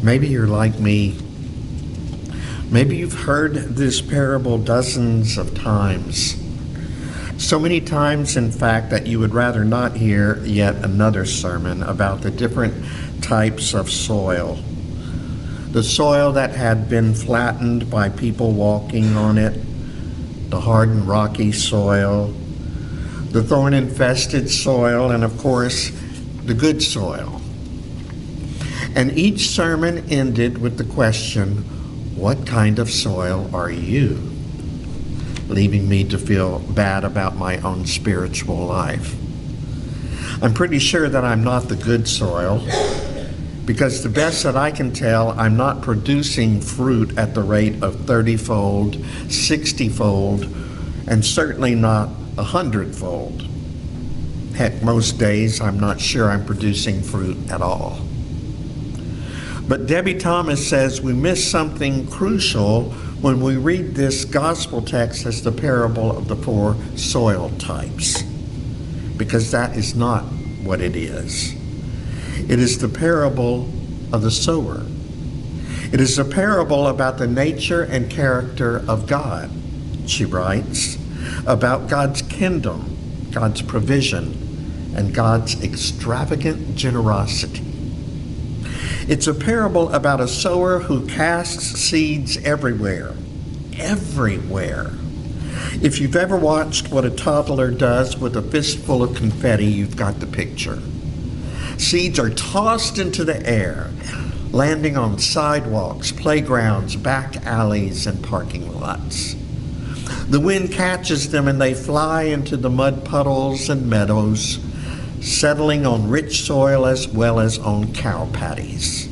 Maybe you're like me. Maybe you've heard this parable dozens of times. So many times, in fact, that you would rather not hear yet another sermon about the different types of soil. The soil that had been flattened by people walking on it, the hard and rocky soil, the thorn-infested soil, and of course, the good soil. And each sermon ended with the question, what kind of soil are you? Leaving me to feel bad about my own spiritual life. I'm pretty sure that I'm not the good soil, because the best that I can tell, I'm not producing fruit at the rate of 30-fold, 60-fold, and certainly not 100-fold. Heck, most days I'm not sure I'm producing fruit at all. But Debbie Thomas says we miss something crucial when we read this gospel text as the parable of the 4 soil types, because that is not what it is. It is the parable of the sower. It is a parable about the nature and character of God, she writes, about God's kingdom, God's provision, and God's extravagant generosity. It's a parable about a sower who casts seeds everywhere. Everywhere. If you've ever watched what a toddler does with a fistful of confetti, you've got the picture. Seeds are tossed into the air, landing on sidewalks, playgrounds, back alleys, and parking lots. The wind catches them and they fly into the mud puddles and meadows, settling on rich soil as well as on cow patties.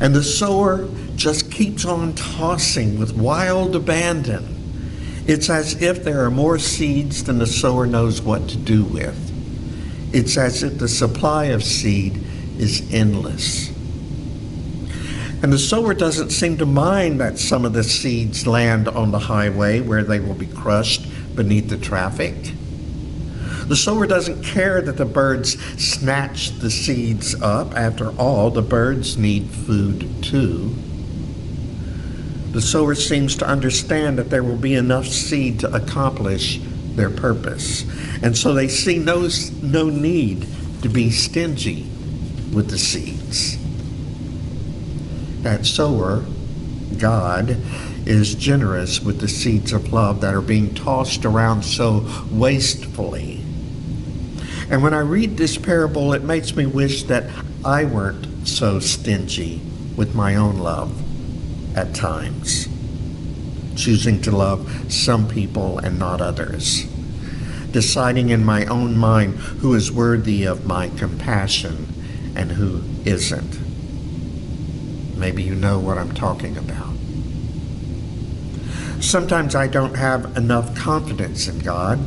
And the sower just keeps on tossing with wild abandon. It's as if there are more seeds than the sower knows what to do with. It's as if the supply of seed is endless. And the sower doesn't seem to mind that some of the seeds land on the highway where they will be crushed beneath the traffic. The sower doesn't care that the birds snatch the seeds up. After all, the birds need food too. The sower seems to understand that there will be enough seed to accomplish their purpose. And so they see no need to be stingy with the seeds. That sower, God, is generous with the seeds of love that are being tossed around so wastefully. And when I read this parable, it makes me wish that I weren't so stingy with my own love at times, choosing to love some people and not others, deciding in my own mind who is worthy of my compassion and who isn't. Maybe you know what I'm talking about. Sometimes I don't have enough confidence in God.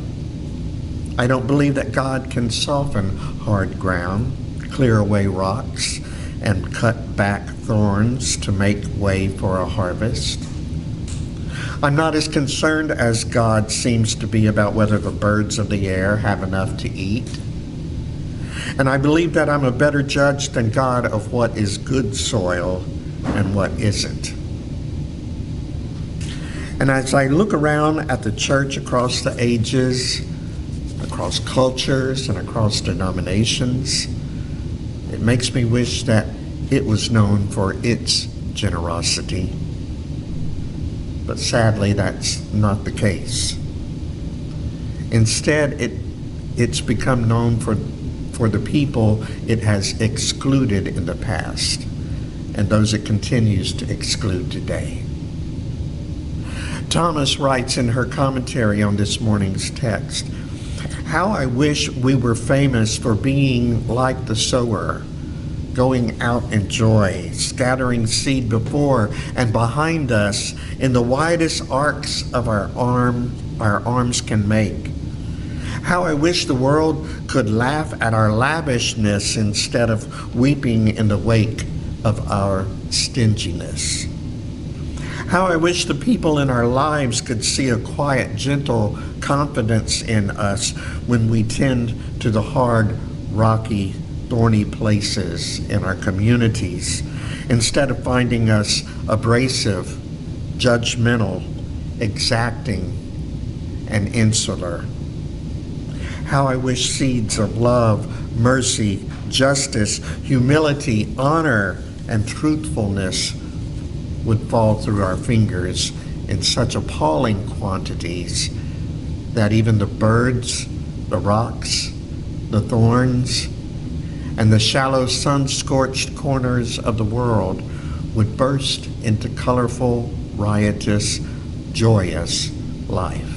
I don't believe that God can soften hard ground, clear away rocks, and cut back thorns to make way for a harvest. I'm not as concerned as God seems to be about whether the birds of the air have enough to eat. And I believe that I'm a better judge than God of what is good soil and what isn't. And as I look around at the church across the ages, across cultures and across denominations, it makes me wish that it was known for its generosity. But sadly, that's not the case. Instead, it's become known for the people it has excluded in the past and those it continues to exclude today. Thomas writes in her commentary on this morning's text, "How I wish we were famous for being like the sower, going out in joy, scattering seed before and behind us in the widest arcs of our arms can make. How I wish the world could laugh at our lavishness instead of weeping in the wake of our stinginess. How I wish the people in our lives could see a quiet, gentle confidence in us when we tend to the hard, rocky thorny places in our communities instead of finding us abrasive, judgmental, exacting, and insular. How I wish seeds of love, mercy, justice, humility, honor, and truthfulness would fall through our fingers in such appalling quantities that even the birds, the rocks, the thorns, and the shallow sun-scorched corners of the world would burst into colorful, riotous, joyous life.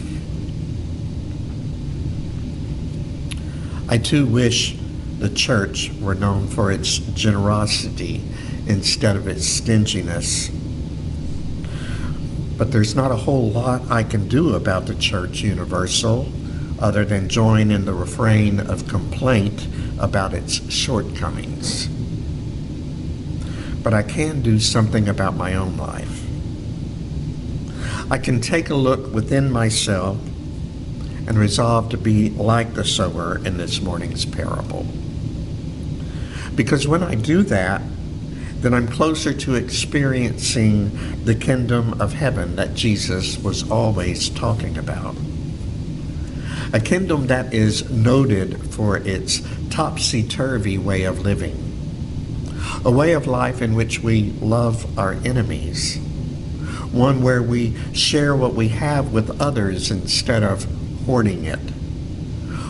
I too wish the church were known for its generosity instead of its stinginess. But there's not a whole lot I can do about the Church Universal other than join in the refrain of complaint about its shortcomings. But I can do something about my own life. I can take a look within myself and resolve to be like the sower in this morning's parable. Because when I do that, then I'm closer to experiencing the kingdom of heaven that Jesus was always talking about. A kingdom that is noted for its topsy-turvy way of living. A way of life in which we love our enemies. One where we share what we have with others instead of hoarding it.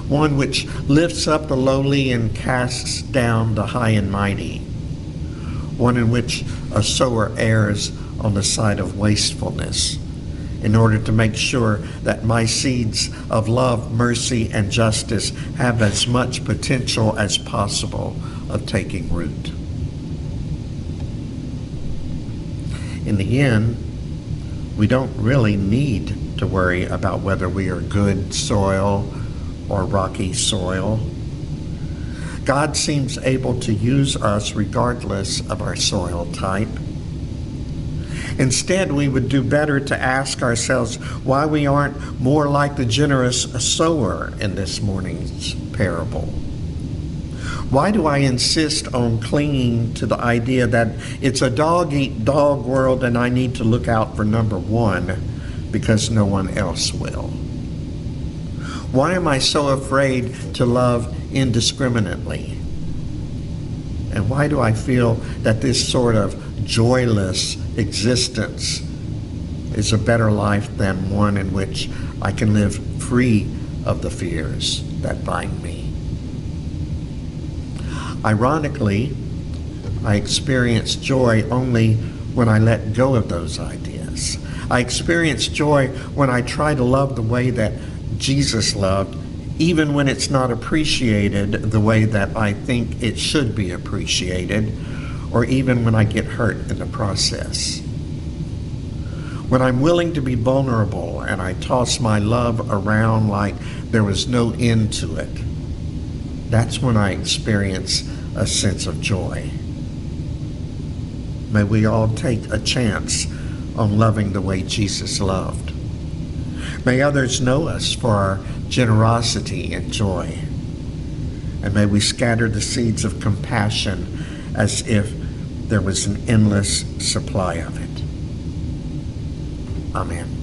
One which lifts up the lowly and casts down the high and mighty. One in which a sower errs on the side of wastefulness in order to make sure that my seeds of love, mercy, and justice have as much potential as possible of taking root. In the end, we don't really need to worry about whether we are good soil or rocky soil. God seems able to use us regardless of our soil type. Instead, we would do better to ask ourselves why we aren't more like the generous sower in this morning's parable. Why do I insist on clinging to the idea that it's a dog-eat-dog world and I need to look out for number one because no one else will? Why am I so afraid to love indiscriminately? And why do I feel that this sort of joyless existence is a better life than one in which I can live free of the fears that bind me? Ironically, I experience joy only when I let go of those ideas. I experience joy when I try to love the way that Jesus loved, even when it's not appreciated the way that I think it should be appreciated, or even when I get hurt in the process. When I'm willing to be vulnerable and I toss my love around like there was no end to it, that's when I experience a sense of joy. May we all take a chance on loving the way Jesus loved. May others know us for our generosity and joy. And may we scatter the seeds of compassion as if there was an endless supply of it. Amen.